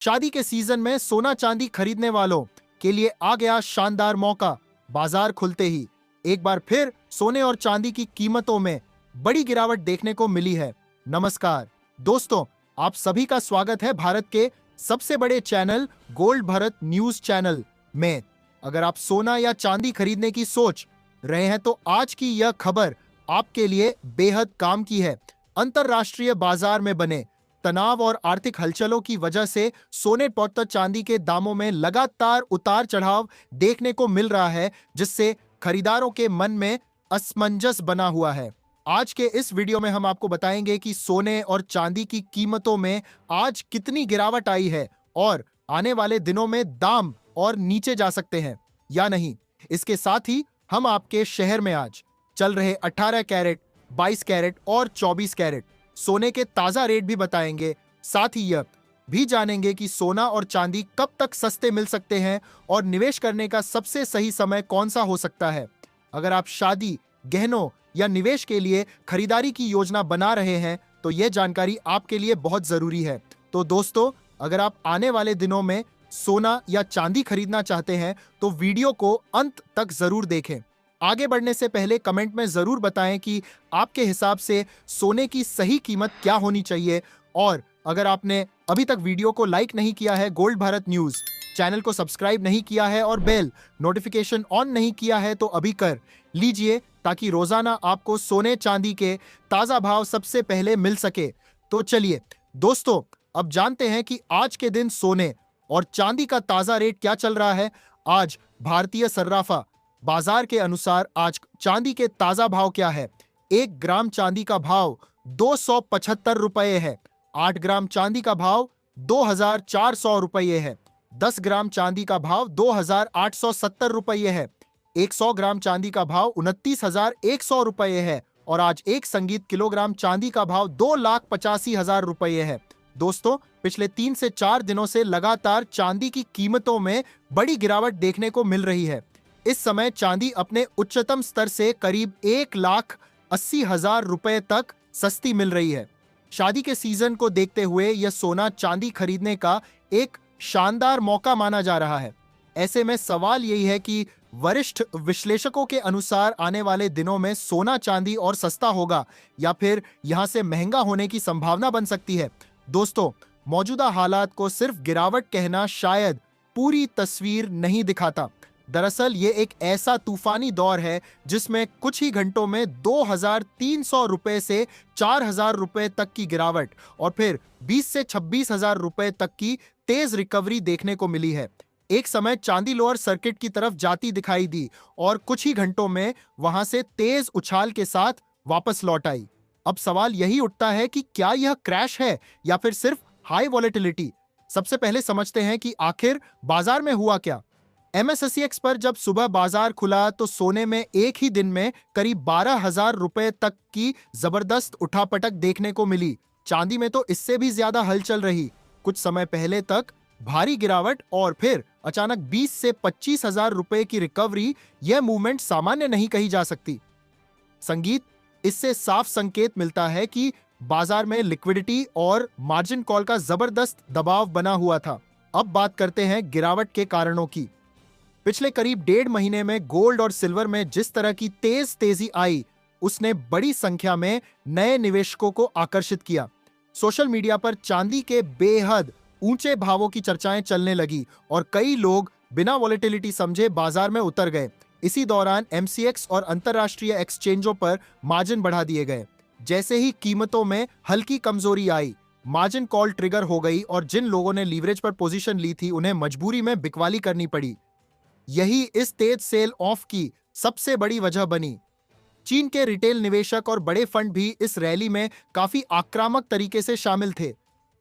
शादी के सीजन में सोना चांदी खरीदने वालों के लिए आ गया शानदार मौका। बाजार खुलते ही एक बार फिर सोने और चांदी की कीमतों में बड़ी गिरावट देखने को मिली है। नमस्कार दोस्तों, आप सभी का स्वागत है भारत के सबसे बड़े channel gold Bharat news channel में। अगर आप सोना या चांदी खरीदने की सोच रहे हैं तो आज की यह खबर आपके लिए बेहद काम की है। अंतरराष्ट्रीय बाजार में बने तनाव और आर्थिक हलचलों की वजह से सोने और चांदी के दामों में लगातार उतार चढ़ाव देखने को मिल रहा है, जिससे खरीदारों के मन में असमंजस बना हुआ है। आज के इस वीडियो में हम आपको बताएंगे कि सोने और चांदी की कीमतों में आज कितनी गिरावट आई है और आने वाले दिनों में दाम और नीचे जा सकते हैं या नहीं। इसके साथ ही हम आपके शहर में आज चल रहे 18 कैरेट, 22 कैरेट और 24 कैरेट सोने के ताजा रेट भी बताएंगे। साथ ही यह भी जानेंगे कि सोना और चांदी कब तक सस्ते मिल सकते हैं और निवेश करने का सबसे सही समय कौन सा हो सकता है। अगर आप शादी, गहनों या निवेश के लिए खरीदारी की योजना बना रहे हैं तो यह जानकारी आपके लिए बहुत जरूरी है। तो दोस्तों, अगर आप आने वाले दिनों में सोना या चांदी खरीदना चाहते हैं तो वीडियो को अंत तक जरूर देखें। आगे बढ़ने से पहले कमेंट में जरूर बताएं कि आपके हिसाब से सोने की सही कीमत क्या होनी चाहिए, और अगर आपने अभी तक वीडियो को लाइक नहीं किया है, गोल्ड भारत न्यूज चैनल को सब्सक्राइब नहीं किया है और बेल नोटिफिकेशन ऑन नहीं किया है तो अभी कर लीजिए, ताकि रोजाना आपको सोने चांदी के ताजा भाव सबसे पहले मिल सके। तो चलिए दोस्तों, अब जानते हैं कि आज के दिन सोने और चांदी का ताजा रेट क्या चल रहा है। आज भारतीय सर्राफा बाजार के अनुसार आज चांदी के ताजा भाव क्या है। 1 ग्राम चांदी का भाव 275 रुपये है। 8 ग्राम चांदी का भाव 2400 रुपये है। 10 ग्राम चांदी का भाव 2870 रुपये है। 100 ग्राम चांदी का भाव 29,100 रुपये है और आज एक संगीत किलोग्राम चांदी का भाव 2,85,000 रुपये है। दोस्तों, पिछले 3 से 4 दिनों से लगातार चांदी की कीमतों में बड़ी गिरावट देखने को मिल रही है। इस समय चांदी अपने उच्चतम स्तर से करीब 1,80,000 रुपए तक सस्ती मिल रही है। शादी के सीजन को देखते हुए यह सोना चांदी खरीदने का एक शानदार मौका माना जा रहा है। ऐसे में सवाल यही है कि वरिष्ठ विश्लेषकों के अनुसार आने वाले दिनों में सोना चांदी और सस्ता होगा या फिर यहां से महंगा होने की संभावना बन सकती है। दोस्तों, मौजूदा हालात को सिर्फ गिरावट कहना शायद पूरी तस्वीर नहीं दिखाता। दरअसल ये एक ऐसा तूफानी दौर है जिसमें कुछ ही घंटों में 2,300 रुपए से 4,000 रुपए तक की गिरावट और फिर 20 से 26,000 रुपए तक की तेज रिकवरी देखने को मिली है। एक समय चांदी लोअर सर्किट की तरफ जाती दिखाई दी और कुछ ही घंटों में वहां से तेज उछाल के साथ वापस लौट आई। अब सवाल यही उठता है कि क्या यह क्रैश है या फिर सिर्फ हाई वॉलेटिलिटी। सबसे पहले समझते हैं कि आखिर बाजार में हुआ क्या। MSCI पर जब सुबह बाजार खुला तो सोने में एक ही दिन में करीब 12,000 रुपए तक की जबरदस्त उठापटक देखने को मिली। चांदी में तो इससे भी ज्यादा हलचल रही। कुछ समय पहले तक भारी गिरावट और फिर अचानक 20 से 25,000 रुपए की रिकवरी। यह मूवमेंट सामान्य नहीं कही जा सकती। संगीत, इससे साफ संकेत मिलता है कि बाजार में लिक्विडिटी और मार्जिन कॉल का जबरदस्त दबाव बना हुआ था। अब बात करते हैं गिरावट के कारणों की। पिछले करीब 1.5 महीने में गोल्ड और सिल्वर में जिस तरह की तेजी आई, उसने बड़ी संख्या में नए निवेशकों को आकर्षित किया। सोशल मीडिया पर चांदी के बेहद ऊंचे भावों की चर्चाएं चलने लगी और कई लोग बिना वॉलेटिलिटी समझे बाजार में उतर गए। इसी दौरान MCX और अंतरराष्ट्रीय एक्सचेंजों पर मार्जिन बढ़ा दिए गए। जैसे ही कीमतों में हल्की कमजोरी आई, मार्जिन कॉल ट्रिगर हो गई और जिन लोगों ने लीवरेज पर पोजीशन ली थी उन्हें मजबूरी में बिकवाली करनी पड़ी। यही इस तेज सेल ऑफ की सबसे बड़ी वजह बनी। चीन के रिटेल निवेशक और बड़े फंड भी इस रैली में काफी आक्रामक तरीके से शामिल थे।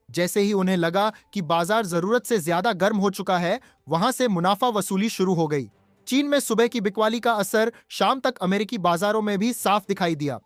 जैसे ही उन्हें लगा कि बाजार जरूरत से ज्यादा गर्म हो चुका है, वहां से मुनाफा वसूली शुरू हो गई। चीन में सुबह की बिकवाली का असर शाम तक अमेरिकी बाजारों में भी साफ दिखाई दिया।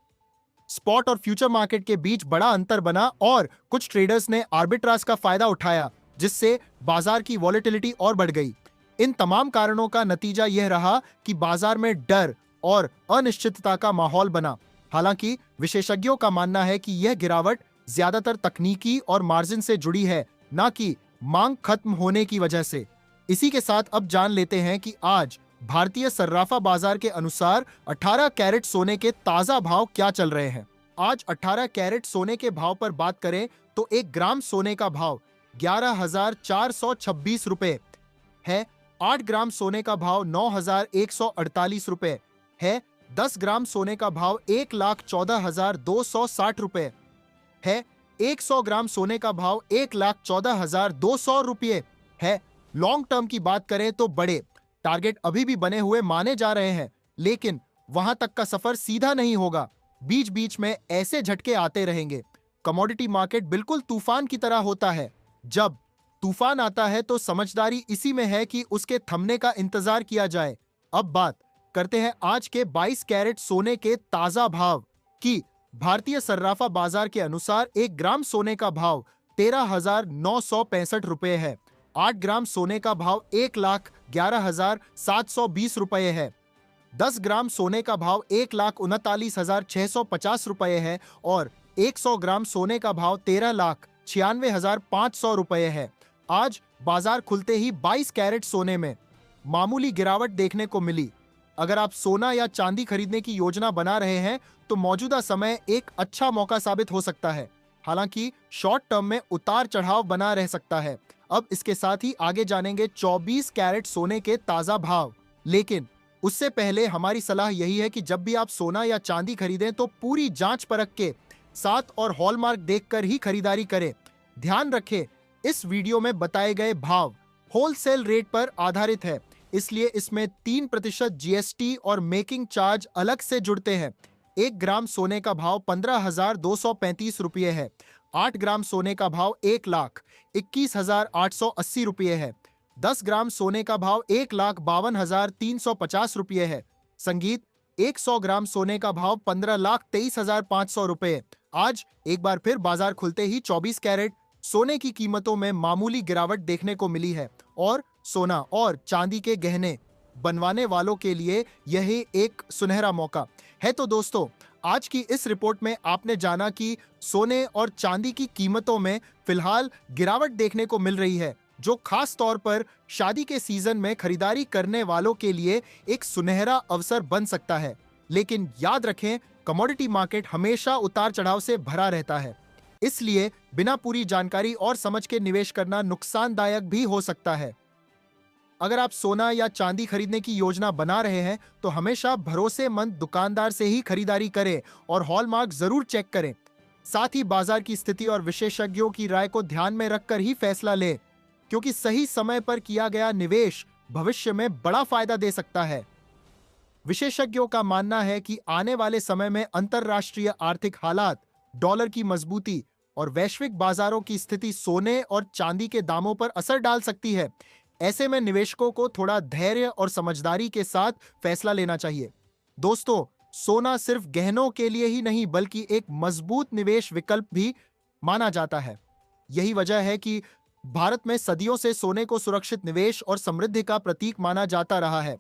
स्पॉट और फ्यूचर मार्केट के बीच बड़ा अंतर बना और कुछ ट्रेडर्स ने आर्बिट्राज का फायदा उठाया, जिससे बाजार की वॉलेटिलिटी और बढ़ गई। इन तमाम कारणों का नतीजा यह रहा कि बाजार में डर और अनिश्चितता का माहौल बना। हालांकि विशेषज्ञों का मानना है कि यह गिरावट ज्यादातर तकनीकी और मार्जिन से जुड़ी है, न कि मांग खत्म होने की वजह से। इसी के साथ अब जान लेते हैं कि आज भारतीय सर्राफा बाजार के अनुसार 18 कैरेट सोने के ताजा भाव क्या चल रहे हैं। आज 18 कैरेट सोने के भाव पर बात करें तो 1 ग्राम सोने का भाव 11,426 रुपए है। 8 ग्राम सोने का भाव 9,148 रुपए है। 10 ग्राम सोने का भाव 1,14,260 रुपए है। 100 ग्राम सोने का भाव 1,14,200 रुपये है। लॉन्ग टर्म की बात करें तो बड़े टारगेट अभी भी बने हुए माने जा रहे हैं, लेकिन वहां तक का सफर सीधा नहीं होगा। बीच बीच में ऐसे झटके आते रहेंगे। कमोडिटी मार्केट बिल्कुल तूफान की तरह होता है। जब तूफान आता है तो समझदारी इसी में है कि उसके थमने का इंतजार किया जाए। अब बात करते हैं आज के 22 कैरेट सोने के ताजा भाव की। भारतीय सर्राफा बाजार के अनुसार 1 ग्राम सोने का भाव 13,965 रुपए है। 8 ग्राम सोने का भाव 1,11,720 रुपए है। 10 ग्राम सोने का भाव 1,39,650 रुपए है और 100 ग्राम सोने का भाव 13,96,500 रुपए है। आज बाजार खुलते ही 22 कैरेट सोने में मामूली गिरावट देखने को मिली। अगर आप सोना या चांदी खरीदने की योजना बना रहे हैं तो मौजूदा समय एक अच्छा मौका साबित हो सकता है। हालांकि शॉर्ट टर्म में उतार चढ़ाव बना रह सकता है। अब इसके साथ ही आगे जानेंगे 24 कैरेट सोने के ताजा भाव, लेकिन उससे पहले हमारी सलाह यही है कि जब भी आप सोना या चांदी खरीदें तो पूरी जांच परख के साथ और हॉलमार्क देखकर ही खरीदारी करें। ध्यान रखें, इस वीडियो में बताए गए भाव होलसेल रेट पर आधारित है, इसलिए इसमें 3% जीएसटी और मेकिंग चार्ज अलग से जुड़ते हैं। 1 ग्राम सोने का भाव 15,235 रुपये है। 8 ग्राम सोने का भाव 1,21,880 रुपये है। 10 ग्राम सोने का भाव 1,52,350 रुपये है। संगीत, 100 ग्राम सोने का भाव 15,23,500 रुपये। आज एक बार फिर बाजार खुलते ही 24 कैरेट सोने की कीमतों में मामूली गिरावट देखने को मिली है और सोना और चांदी के गहने बनवाने वालों के लिए यह एक सुनहरा मौका है। तो दोस्तों, आज की इस रिपोर्ट में आपने जाना कि सोने और चांदी की कीमतों में फिलहाल गिरावट देखने को मिल रही है, जो खास तौर पर शादी के सीजन में खरीदारी करने वालों के लिए एक सुनहरा अवसर बन सकता है। लेकिन याद रखें, कमोडिटी मार्केट हमेशा उतार चढ़ाव से भरा रहता है, इसलिए बिना पूरी जानकारी और समझ के निवेश करना नुकसानदायक भी हो सकता है। अगर आप सोना या चांदी खरीदने की योजना बना रहे हैं तो हमेशा भरोसेमंद दुकानदार से ही खरीदारी करें और हॉलमार्क जरूर चेक करें। साथ ही बाजार की स्थिति और विशेषज्ञों की राय को ध्यान में रखकर ही फैसला लें, क्योंकि सही समय पर किया गया निवेश भविष्य में बड़ा फायदा दे सकता है। विशेषज्ञों का मानना है कि आने वाले समय में अंतरराष्ट्रीय आर्थिक हालात, डॉलर की मजबूती और वैश्विक बाजारों की स्थिति सोने और चांदी के दामों पर असर डाल सकती है। ऐसे में निवेशकों को थोड़ा धैर्य और समझदारी के साथ फैसला लेना चाहिए। दोस्तों, सोना सिर्फ गहनों के लिए ही नहीं बल्कि एक मजबूत निवेश विकल्प भी माना जाता है। यही वजह है कि भारत में सदियों से सोने को सुरक्षित निवेश और समृद्धि का प्रतीक माना जाता रहा है।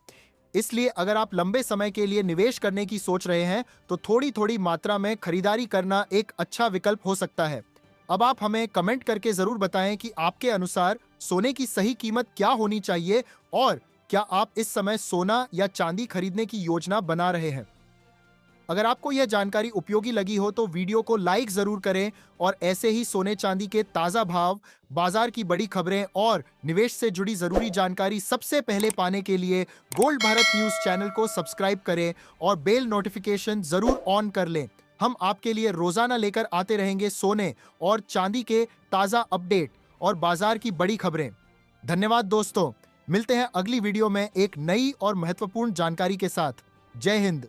इसलिए अगर आप लंबे समय के लिए निवेश करने की सोच रहे हैं तो थोड़ी थोड़ी मात्रा में खरीदारी करना एक अच्छा विकल्प हो सकता है। अब आप हमें कमेंट करके जरूर बताएं कि आपके अनुसार सोने की सही कीमत क्या होनी चाहिए और क्या आप इस समय सोना या चांदी खरीदने की योजना बना रहे हैं। अगर आपको यह जानकारी उपयोगी लगी हो तो वीडियो को लाइक जरूर करें और ऐसे ही सोने चांदी के ताजा भाव, बाजार की बड़ी खबरें और निवेश से जुड़ी जरूरी जानकारी सबसे पहले पाने के लिए गोल्ड भारत न्यूज चैनल को सब्सक्राइब करें और बेल नोटिफिकेशन जरूर ऑन कर लें। हम आपके लिए रोजाना लेकर आते रहेंगे सोने और चांदी के ताजा अपडेट और बाजार की बड़ी खबरें। धन्यवाद दोस्तों, मिलते हैं अगली वीडियो में एक नई और महत्वपूर्ण जानकारी के साथ। जय हिंद।